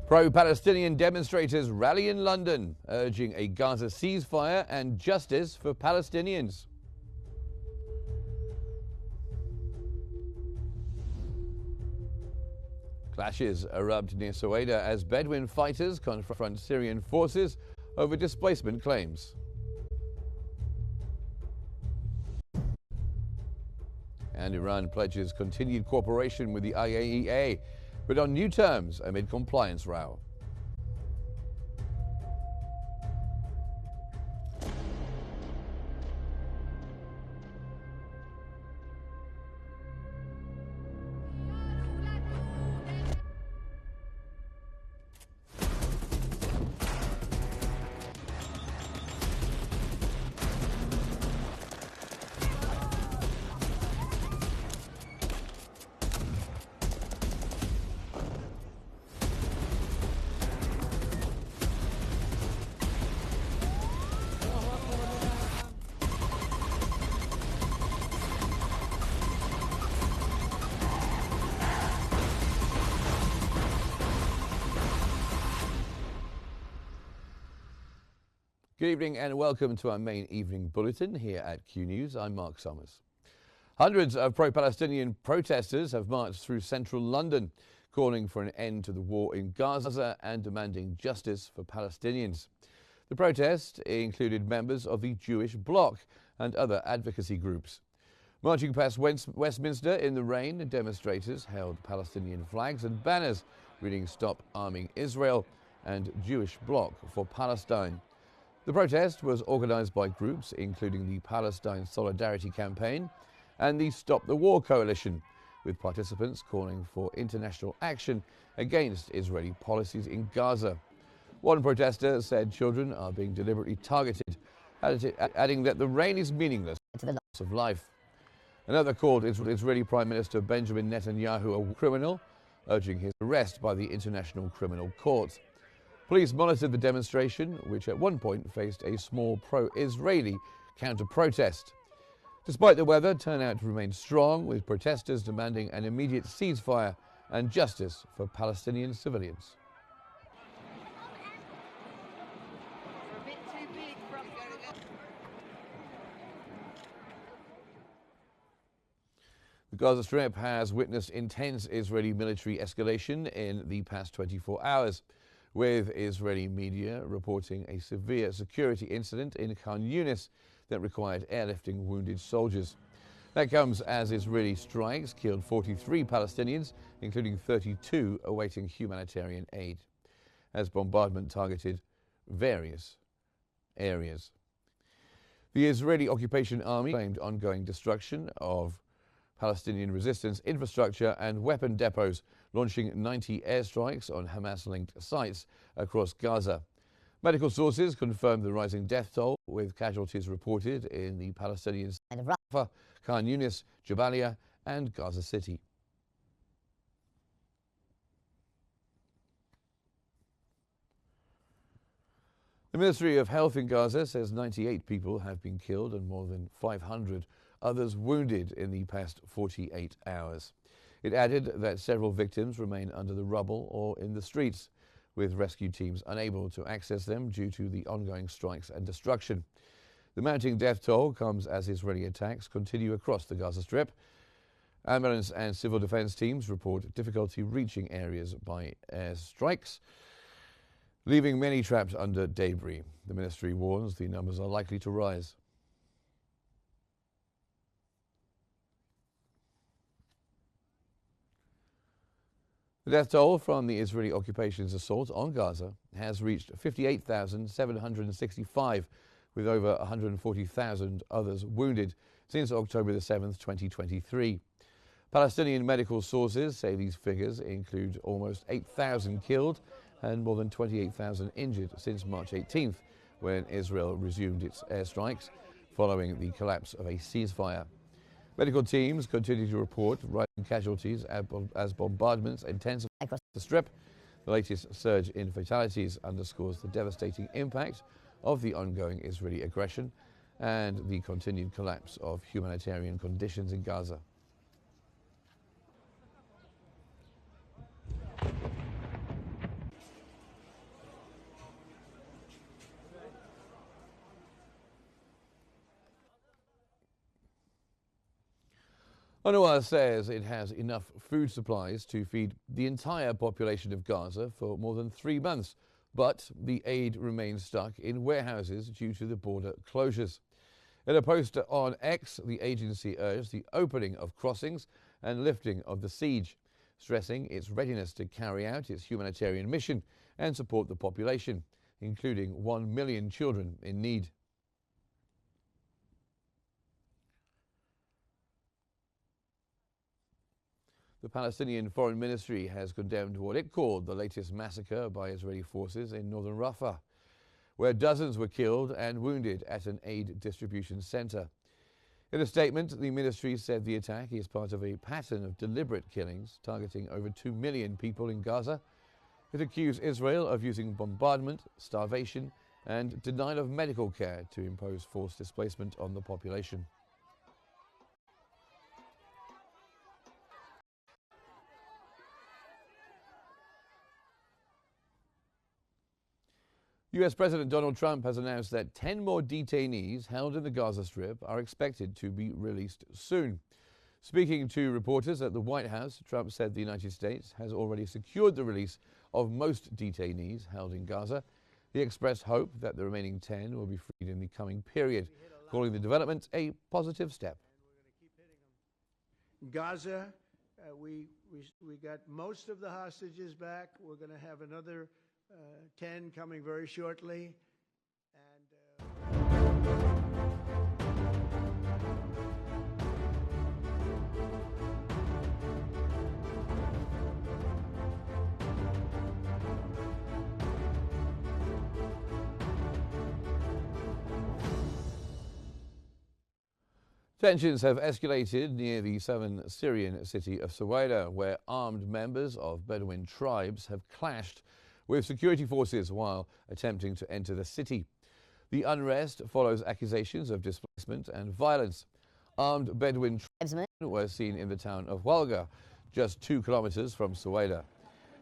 Pro-Palestinian demonstrators rally in London, urging a Gaza ceasefire and justice for Palestinians. Clashes erupt near Soeda as Bedouin fighters confront Syrian forces over displacement claims. And Iran pledges continued cooperation with the IAEA, but on new terms amid compliance row. Good evening and welcome to our main evening bulletin here at Qnews. I'm Mark Summers. Hundreds of pro-Palestinian protesters have marched through central London, calling for an end to the war in Gaza and demanding justice for Palestinians. The protest included members of the Jewish Bloc and other advocacy groups. Marching past Westminster in the rain, demonstrators held Palestinian flags and banners reading "Stop Arming Israel" and "Jewish Bloc for Palestine." The protest was organised by groups including the Palestine Solidarity Campaign and the Stop the War Coalition, with participants calling for international action against Israeli policies in Gaza. One protester said children are being deliberately targeted, adding that the rain is meaningless to the loss of life. Another called Israeli Prime Minister Benjamin Netanyahu a criminal, urging his arrest by the International Criminal Court. Police monitored the demonstration, which at one point faced a small pro-Israeli counter-protest. Despite the weather, turnout remained strong, with protesters demanding an immediate ceasefire and justice for Palestinian civilians. The Gaza Strip has witnessed intense Israeli military escalation in the past 24 hours. With Israeli media reporting a severe security incident in Qnews that required airlifting wounded soldiers. That comes as Israeli strikes killed 43 Palestinians, including 32 awaiting humanitarian aid, as bombardment targeted various areas. The Israeli Occupation Army claimed ongoing destruction of Palestinian resistance infrastructure and weapon depots, launching 90 airstrikes on Hamas-linked sites across Gaza. Medical sources confirmed the rising death toll, with casualties reported in the Palestinian side of Rafah, Qnews, Jabalia and Gaza City. The Ministry of Health in Gaza says 98 people have been killed and more than 500 others wounded in the past 48 hours. It added that several victims remain under the rubble or in the streets, with rescue teams unable to access them due to the ongoing strikes and destruction. The mounting death toll comes as Israeli attacks continue across the Gaza Strip. Ambulance and civil defense teams report difficulty reaching areas by airstrikes, leaving many trapped under debris. The ministry warns the numbers are likely to rise. The death toll from the Israeli occupation's assault on Gaza has reached 58,765, with over 140,000 others wounded since October the 7th, 2023. Palestinian medical sources say these figures include almost 8,000 killed and more than 28,000 injured since March 18th, when Israel resumed its airstrikes following the collapse of a ceasefire. Medical teams continue to report rising casualties as bombardments intensify across the Strip. The latest surge in fatalities underscores the devastating impact of the ongoing Israeli aggression and the continued collapse of humanitarian conditions in Gaza. UNRWA says it has enough food supplies to feed the entire population of Gaza for more than 3 months, but the aid remains stuck in warehouses due to the border closures. In a post on X, the agency urged the opening of crossings and lifting of the siege, stressing its readiness to carry out its humanitarian mission and support the population, including 1 million children in need. The Palestinian Foreign Ministry has condemned what it called the latest massacre by Israeli forces in northern Rafah, where dozens were killed and wounded at an aid distribution center. In a statement, the ministry said the attack is part of a pattern of deliberate killings targeting over 2 million people in Gaza. It accused Israel of using bombardment, starvation, and denial of medical care to impose forced displacement on the population. US President Donald Trump has announced that 10 more detainees held in the Gaza Strip are expected to be released soon. Speaking to reporters at the White House, Trump said the United States has already secured the release of most detainees held in Gaza. He expressed hope that the remaining 10 will be freed in the coming period, calling the development a positive step. Gaza, we got most of the hostages back. We're going to have another 10 coming very shortly. Tensions have escalated near the southern Syrian city of Suwaida, where armed members of Bedouin tribes have clashed with security forces while attempting to enter the city. The unrest follows accusations of displacement and violence. Armed Bedouin tribesmen were seen in the town of Walga, just 2 kilometers from Suwaida,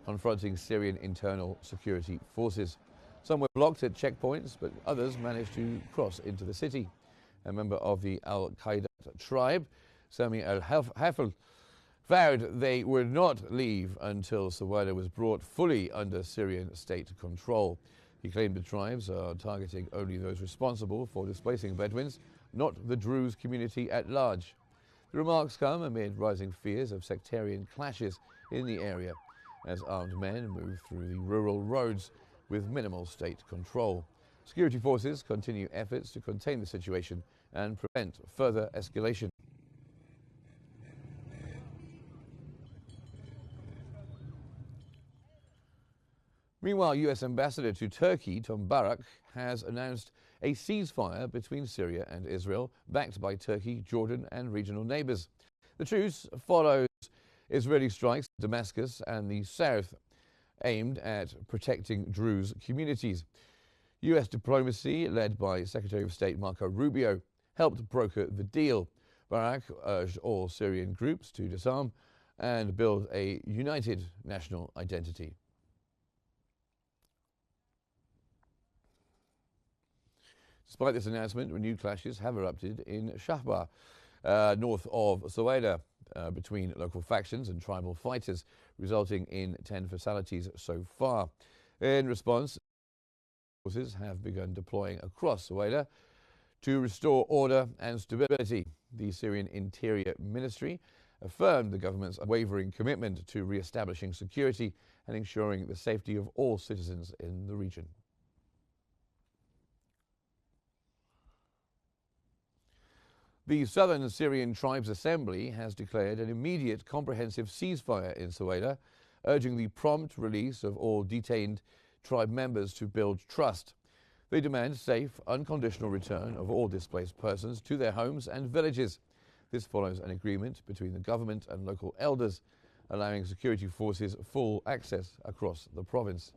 confronting Syrian internal security forces. Some were blocked at checkpoints, but others managed to cross into the city. A member of the Al-Qaeda tribe, Sami al-Hafel, vowed they would not leave until Suwaida was brought fully under Syrian state control. He claimed the tribes are targeting only those responsible for displacing Bedouins, not the Druze community at large. The remarks come amid rising fears of sectarian clashes in the area as armed men move through the rural roads with minimal state control. Security forces continue efforts to contain the situation and prevent further escalation. Meanwhile, US Ambassador to Turkey, Tom Barak, has announced a ceasefire between Syria and Israel, backed by Turkey, Jordan, and regional neighbors. The truce follows Israeli strikes in Damascus and the south, aimed at protecting Druze communities. US diplomacy, led by Secretary of State Marco Rubio, helped broker the deal. Barak urged all Syrian groups to disarm and build a united national identity. Despite this announcement, renewed clashes have erupted in Shahbar, north of Suwaida, between local factions and tribal fighters, resulting in 10 fatalities so far. In response, forces have begun deploying across Suwaida to restore order and stability. The Syrian Interior Ministry affirmed the government's unwavering commitment to re-establishing security and ensuring the safety of all citizens in the region. The Southern Syrian Tribes Assembly has declared an immediate comprehensive ceasefire in Suwaida, urging the prompt release of all detained tribe members to build trust. They demand safe, unconditional return of all displaced persons to their homes and villages. This follows an agreement between the government and local elders, allowing security forces full access across the province.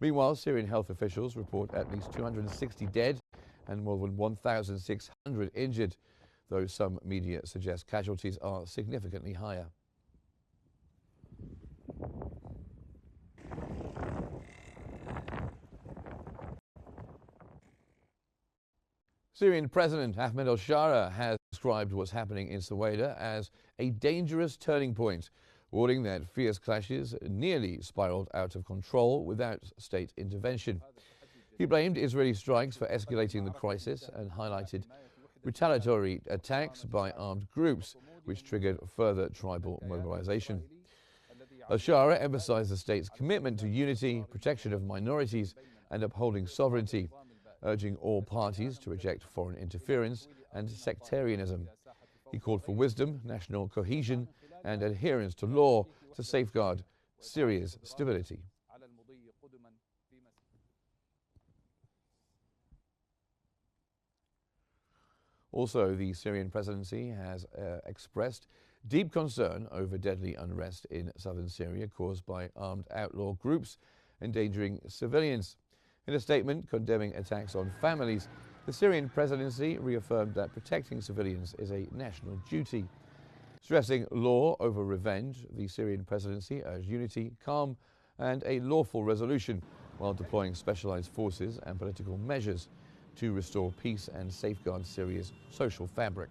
Meanwhile, Syrian health officials report at least 260 dead and more than 1,600 injured, though some media suggest casualties are significantly higher. Syrian President Ahmed al-Shara has described what's happening in Suwaida as a dangerous turning point, warning that fierce clashes nearly spiraled out of control without state intervention. He blamed Israeli strikes for escalating the crisis and highlighted retaliatory attacks by armed groups, which triggered further tribal mobilization. Al-Shara emphasized the state's commitment to unity, protection of minorities, and upholding sovereignty, urging all parties to reject foreign interference and sectarianism. He called for wisdom, national cohesion, and adherence to law to safeguard Syria's stability. Also, the Syrian presidency has expressed deep concern over deadly unrest in southern Syria caused by armed outlaw groups endangering civilians. In a statement condemning attacks on families, the Syrian presidency reaffirmed that protecting civilians is a national duty. Stressing law over revenge, the Syrian presidency urged unity, calm, and a lawful resolution while deploying specialized forces and political measures to restore peace and safeguard Syria's social fabric.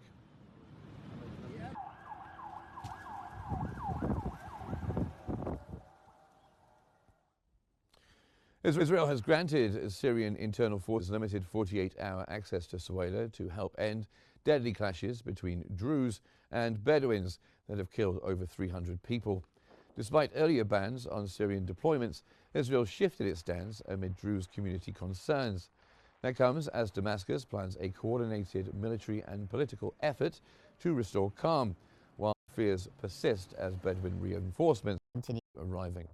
Israel has granted Syrian internal forces limited 48-hour access to Suwaida to help end deadly clashes between Druze and Bedouins that have killed over 300 people. Despite earlier bans on Syrian deployments, Israel shifted its stance amid Druze community concerns. That comes as Damascus plans a coordinated military and political effort to restore calm, while fears persist as Bedouin reinforcements continue arriving.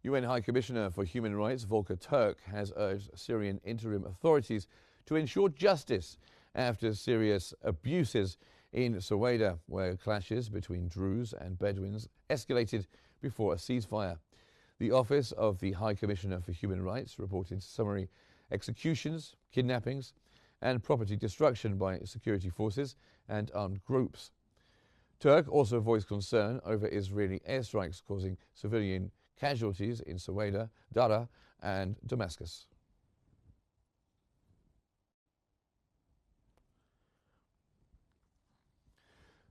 UN High Commissioner for Human Rights Volker Turk has urged Syrian interim authorities to ensure justice after serious abuses in Suwaida, where clashes between Druze and Bedouins escalated before a ceasefire. The Office of the High Commissioner for Human Rights reported summary executions, kidnappings, and property destruction by security forces and armed groups. Turk also voiced concern over Israeli airstrikes causing civilian casualties in Suwaida, Dara, and Damascus.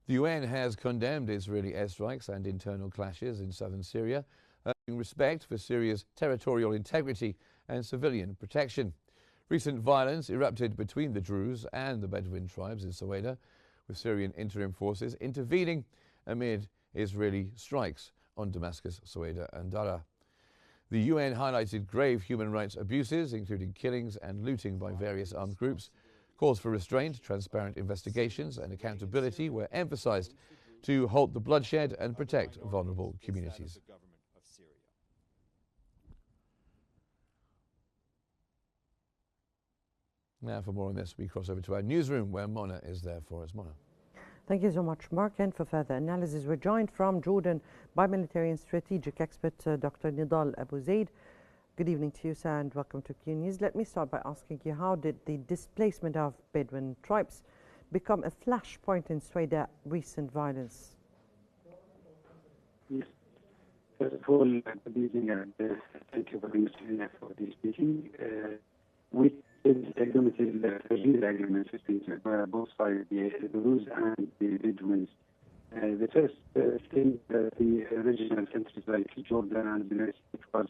The UN has condemned Israeli airstrikes and internal clashes in southern Syria, urging respect for Syria's territorial integrity and civilian protection. Recent violence erupted between the Druze and the Bedouin tribes in Suwaida, with Syrian interim forces intervening amid Israeli strikes on Damascus, Suwaida, and Dara. The UN highlighted grave human rights abuses, including killings and looting by various armed groups. Calls for restraint, transparent investigations, and accountability were emphasized to halt the bloodshed and protect vulnerable communities. Now, for more on this, we cross over to our newsroom where Mona is there for us. Mona. Thank you so much, Mark. And for further analysis, we're joined from Jordan by military and strategic expert Dr. Nidal Abu Zaid. Good evening to you, sir, and welcome to Qnews. Let me start by asking you, how did the displacement of Bedouin tribes become a flashpoint in Suwaida recent violence? Yes. First of all, good evening, and thank you very much for this meeting. We implemented a legal agreement between both sides, the Druze and the Bedouins. The first thing, the regional countries like Jordan and the United States was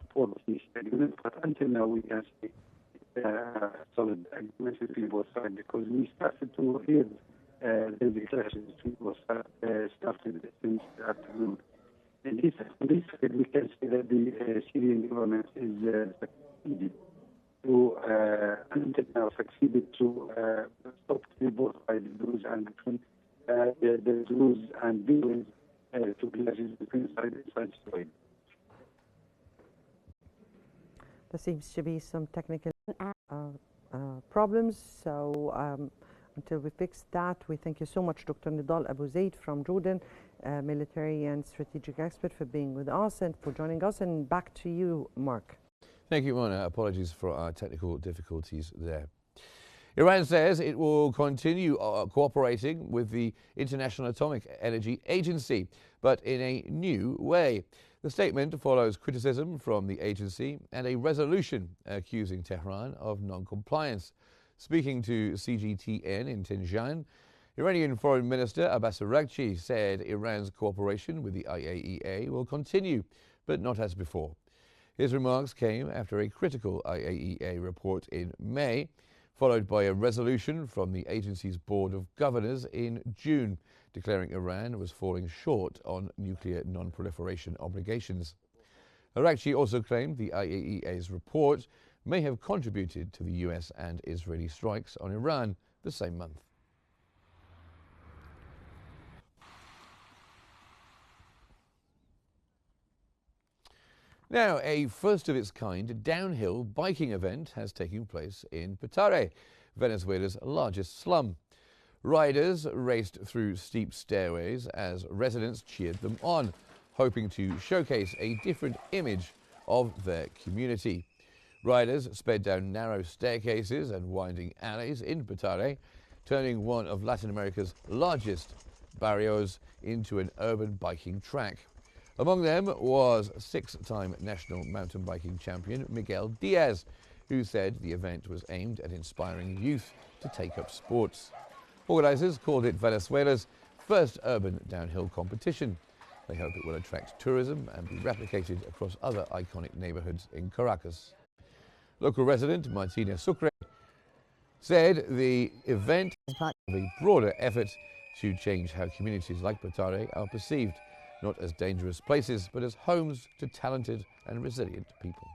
support this agreement, but until now we can see solid agreement between both sides, because we started to hear the clashes between both sides started since afternoon. In this we can see that the Syrian government is succeeded to until now succeeded to stop both sides, the Druze and between the Druze and Bedouins to clashes between sides. There seems to be some technical problems, so until we fix that, we thank you so much, Dr. Nidal Abu Zaid from Jordan, military and strategic expert, for being with us and for joining us. And back to you, Mark. Thank you, Mona. Apologies for our technical difficulties there. Iran says it will continue cooperating with the International Atomic Energy Agency, but in a new way. The statement follows criticism from the agency and a resolution accusing Tehran of non-compliance. Speaking to CGTN in Tinjan, Iranian Foreign Minister Abbas Araghchi said Iran's cooperation with the IAEA will continue, but not as before. His remarks came after a critical IAEA report in May, followed by a resolution from the agency's Board of Governors in June, declaring Iran was falling short on nuclear non-proliferation obligations. Araghchi also claimed the IAEA's report may have contributed to the US and Israeli strikes on Iran the same month. Now, a first-of-its-kind downhill biking event has taken place in Petare, Venezuela's largest slum. Riders raced through steep stairways as residents cheered them on, hoping to showcase a different image of their community. Riders sped down narrow staircases and winding alleys in Petare, turning one of Latin America's largest barrios into an urban biking track. Among them was six-time national mountain biking champion Miguel Diaz, who said the event was aimed at inspiring youth to take up sports. Organizers called it Venezuela's first urban downhill competition. They hope it will attract tourism and be replicated across other iconic neighborhoods in Caracas. Local resident Martina Sucre said the event is part of a broader effort to change how communities like Petare are perceived, not as dangerous places, but as homes to talented and resilient people.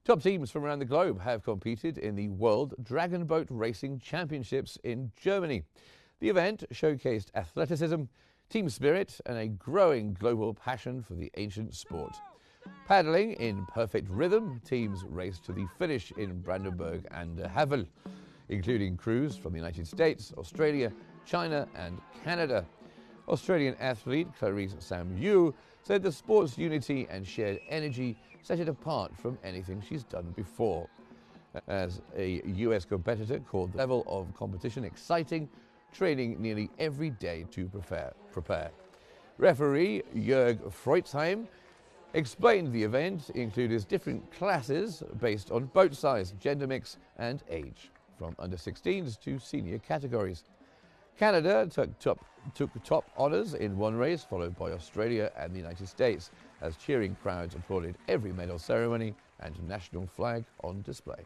Top teams from around the globe have competed in the World Dragon Boat Racing Championships in Germany. The event showcased athleticism, team spirit, and a growing global passion for the ancient sport. Paddling in perfect rhythm, teams raced to the finish in Brandenburg and Havel, including crews from the United States, Australia, China, and Canada. Australian athlete Clarice Samu said the sport's unity and shared energy set it apart from anything she's done before. As a US competitor called the level of competition exciting, training nearly every day to prepare. Referee Jörg Freutzheim explained the event included different classes based on boat size, gender mix, and age, from under 16s to senior categories. Canada took top honours in one race, followed by Australia and the United States, as cheering crowds applauded every medal ceremony and national flag on display.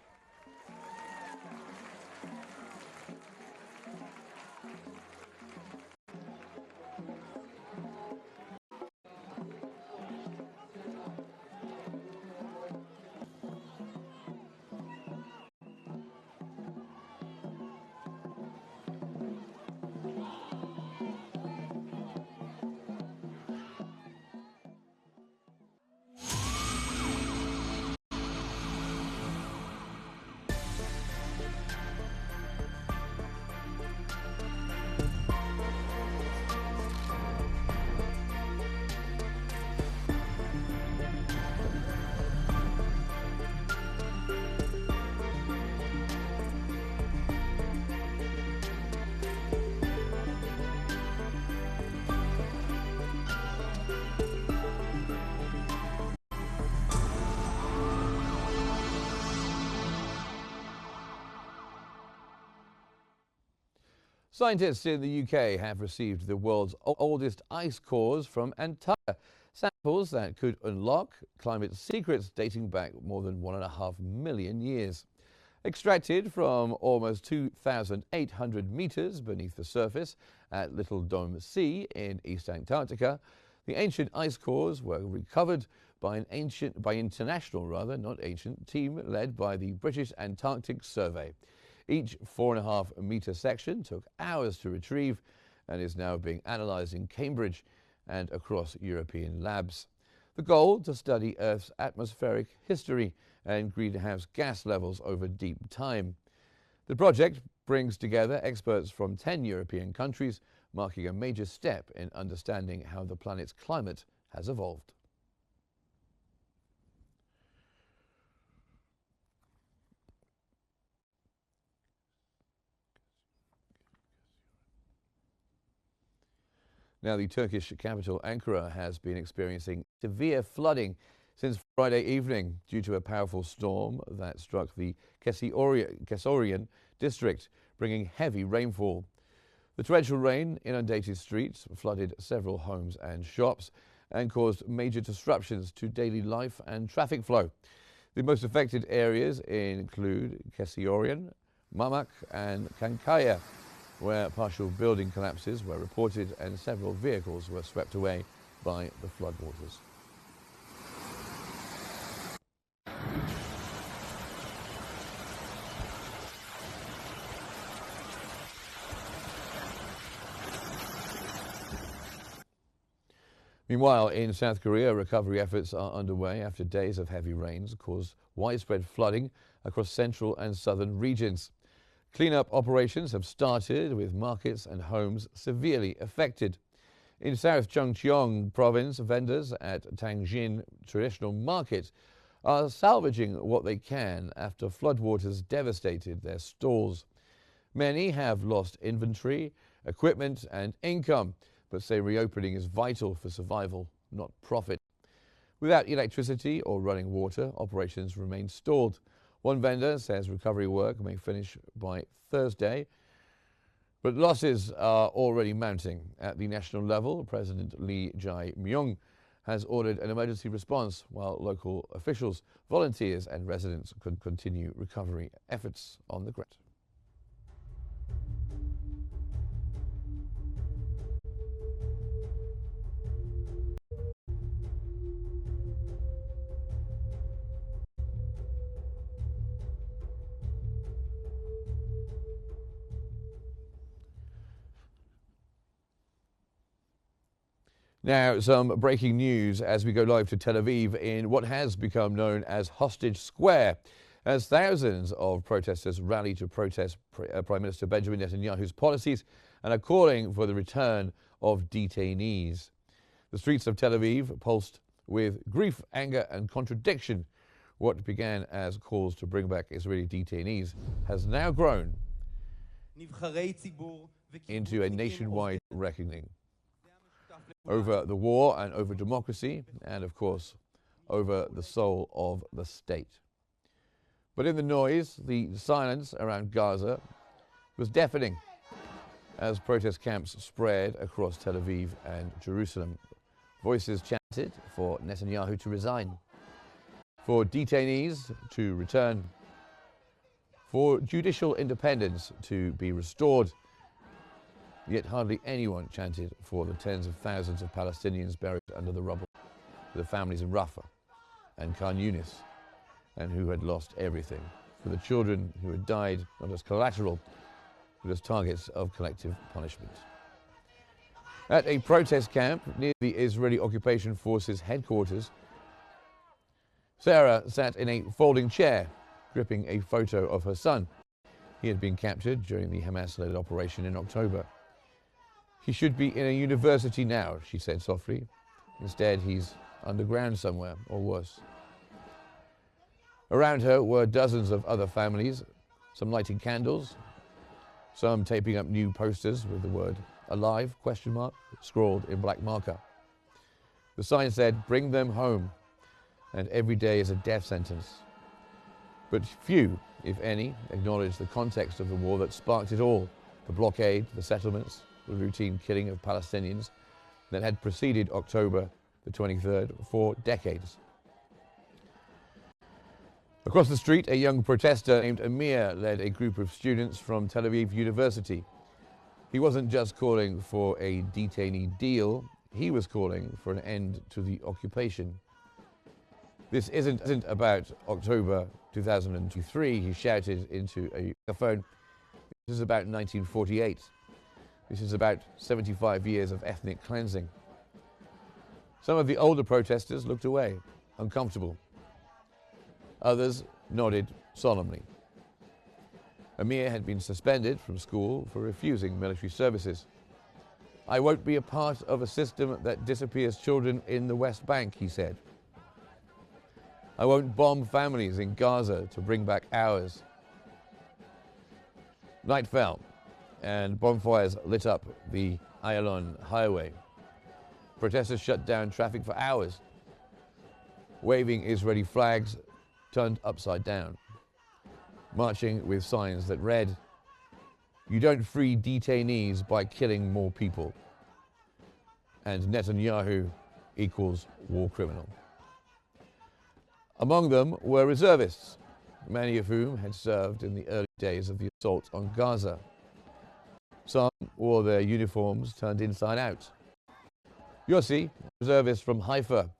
Scientists in the UK have received the world's oldest ice cores from Antarctica, samples that could unlock climate secrets dating back more than 1.5 million years. Extracted from almost 2,800 meters beneath the surface at Little Dome Sea in East Antarctica, the ancient ice cores were recovered by an international team led by the British Antarctic Survey. Each 4.5-meter section took hours to retrieve and is now being analysed in Cambridge and across European labs. The goal: to study Earth's atmospheric history and greenhouse gas levels over deep time. The project brings together experts from 10 European countries, marking a major step in understanding how the planet's climate has evolved. Now, the Turkish capital, Ankara, has been experiencing severe flooding since Friday evening due to a powerful storm that struck the Kesourian district, bringing heavy rainfall. The torrential rain inundated streets, flooded several homes and shops, and caused major disruptions to daily life and traffic flow. The most affected areas include Kesourian, Mamak, and Kankaya, where partial building collapses were reported and several vehicles were swept away by the floodwaters. Meanwhile, in South Korea, recovery efforts are underway after days of heavy rains caused widespread flooding across central and southern regions. Cleanup operations have started, with markets and homes severely affected. In South Chungcheong province, vendors at Tangjin Traditional Market are salvaging what they can after floodwaters devastated their stalls. Many have lost inventory, equipment and income, but say reopening is vital for survival, not profit. Without electricity or running water, operations remain stalled. One vendor says recovery work may finish by Thursday, but losses are already mounting. At the national level, President Lee Jae-myung has ordered an emergency response, while local officials, volunteers and residents could continue recovery efforts on the ground. Now, some breaking news as we go live to Tel Aviv in what has become known as Hostage Square, as thousands of protesters rally to protest Prime Minister Benjamin Netanyahu's policies and are calling for the return of detainees. The streets of Tel Aviv pulsed with grief, anger and contradiction. What began as calls to bring back Israeli detainees has now grown into a nationwide reckoning over the war and over democracy and, of course, over the soul of the state. But in the noise, the silence around Gaza was deafening as protest camps spread across Tel Aviv and Jerusalem. Voices chanted for Netanyahu to resign, for detainees to return, for judicial independence to be restored. Yet hardly anyone chanted for the tens of thousands of Palestinians buried under the rubble, for the families in Rafah and Khan Yunis, and who had lost everything, for the children who had died not as collateral, but as targets of collective punishment. At a protest camp near the Israeli Occupation Forces headquarters, Sarah sat in a folding chair, gripping a photo of her son. He had been captured during the Hamas-led operation in October. He should be in a university now, she said softly. Instead, he's underground somewhere, or worse. Around her were dozens of other families, some lighting candles, some taping up new posters with the word "alive?" scrawled in black marker. The sign said, "Bring them home," and every day is a death sentence. But few, if any, acknowledge the context of the war that sparked it all, the blockade, the settlements, the routine killing of Palestinians that had preceded October the 23rd for decades. Across the street, a young protester named Amir led a group of students from Tel Aviv University. He wasn't just calling for a detainee deal, he was calling for an end to the occupation. This isn't about October 2003, he shouted into a microphone. This is about 1948. This is about 75 years of ethnic cleansing. Some of the older protesters looked away, uncomfortable. Others nodded solemnly. Amir had been suspended from school for refusing military services. I won't be a part of a system that disappears children in the West Bank, he said. I won't bomb families in Gaza to bring back ours. Night fell, and bonfires lit up the Ayalon highway. Protesters shut down traffic for hours. Waving Israeli flags turned upside down. Marching with signs that read, "You don't free detainees by killing more people." And Netanyahu equals war criminal. Among them were reservists, many of whom had served in the early days of the assault on Gaza. Some wore their uniforms turned inside out. Yossi, a reservist from Haifa,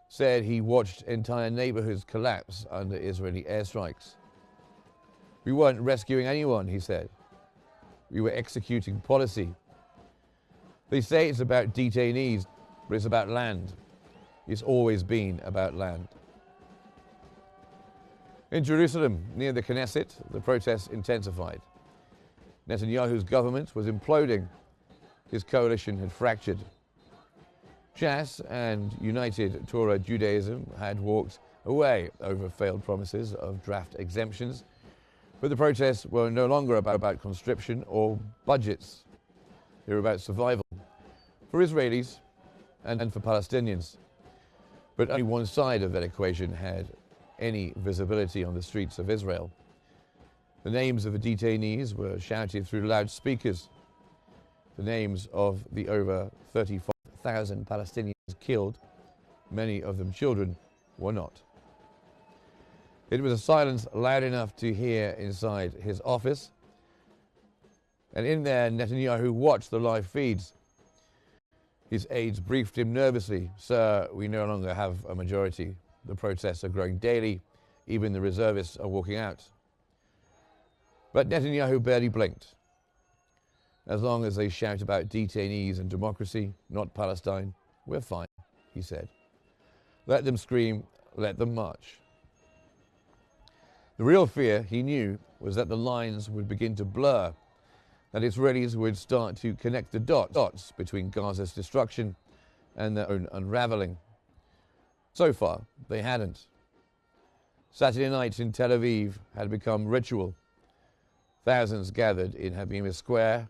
said he watched entire neighborhoods collapse under Israeli airstrikes. We weren't rescuing anyone, he said. We were executing policy. They say it's about detainees, but it's about land. It's always been about land. In Jerusalem, near the Knesset, the protests intensified. Netanyahu's government was imploding. His coalition had fractured. Shas and United Torah Judaism had walked away over failed promises of draft exemptions, but the protests were no longer about conscription or budgets. They were about survival for Israelis and for Palestinians. But only one side of that equation had any visibility on the streets of Israel. The names of the detainees were shouted through loudspeakers. The names of the over 35,000 Palestinians killed, many of them children, were not. It was a silence loud enough to hear inside his office. And in there, Netanyahu watched the live feeds. His aides briefed him nervously, "Sir, we no longer have a majority. The protests are growing daily. Even the reservists are walking out." But Netanyahu barely blinked. "As long as they shout about detainees and democracy, not Palestine, we're fine," he said. "Let them scream, let them march." The real fear, he knew, was that the lines would begin to blur, that Israelis would start to connect the dots between Gaza's destruction and their own unraveling. So far, they hadn't. Saturday nights in Tel Aviv had become ritual. Thousands gathered in Habima Square,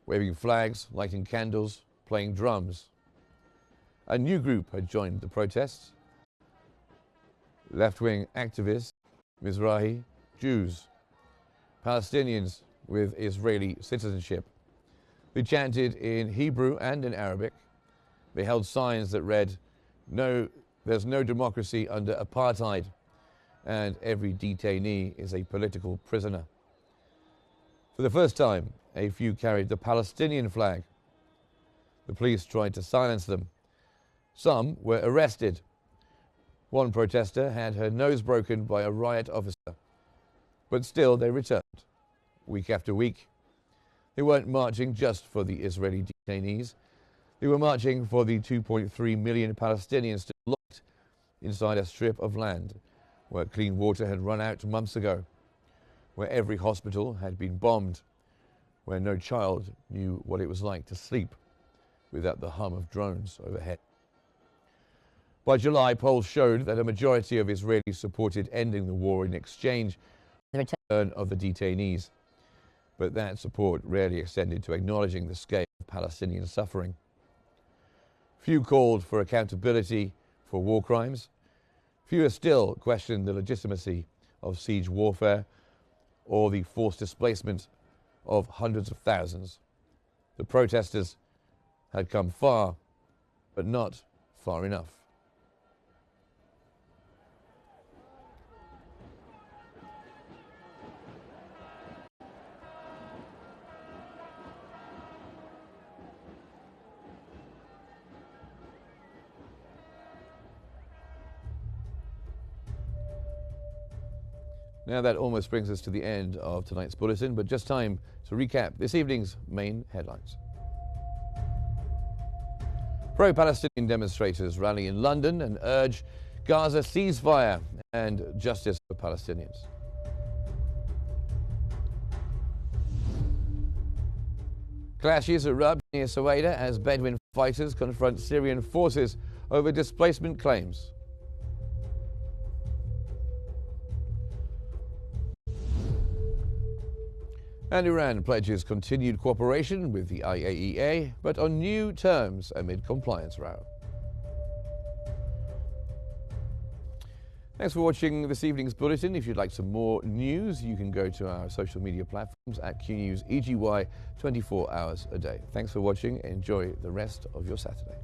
waving flags, lighting candles, playing drums. A new group had joined the protests. Left-wing activists, Mizrahi Jews, Palestinians with Israeli citizenship. They chanted in Hebrew and in Arabic. They held signs that read, "No, there's no democracy under apartheid, and every detainee is a political prisoner." For the first time, a few carried the Palestinian flag. The police tried to silence them. Some were arrested. One protester had her nose broken by a riot officer. But still they returned, week after week. They weren't marching just for the Israeli detainees. They were marching for the 2.3 million Palestinians still locked inside a strip of land where clean water had run out months ago, where every hospital had been bombed, where no child knew what it was like to sleep without the hum of drones overhead. By July, polls showed that a majority of Israelis supported ending the war in exchange for the return of the detainees. But that support rarely extended to acknowledging the scale of Palestinian suffering. Few called for accountability for war crimes. Fewer still questioned the legitimacy of siege warfare or the forced displacement of hundreds of thousands. The protesters had come far, but not far enough. Now that almost brings us to the end of tonight's bulletin, but just time to recap this evening's main headlines. Pro-Palestinian demonstrators rally in London and urge Gaza ceasefire and justice for Palestinians. Clashes erupt near Suwaida as Bedouin fighters confront Syrian forces over displacement claims. And Iran pledges continued cooperation with the IAEA, but on new terms amid compliance row. Thanks for watching this evening's bulletin. If you'd like some more news, you can go to our social media platforms at Qnews EGY 24 hours a day. Thanks for watching. Enjoy the rest of your Saturday.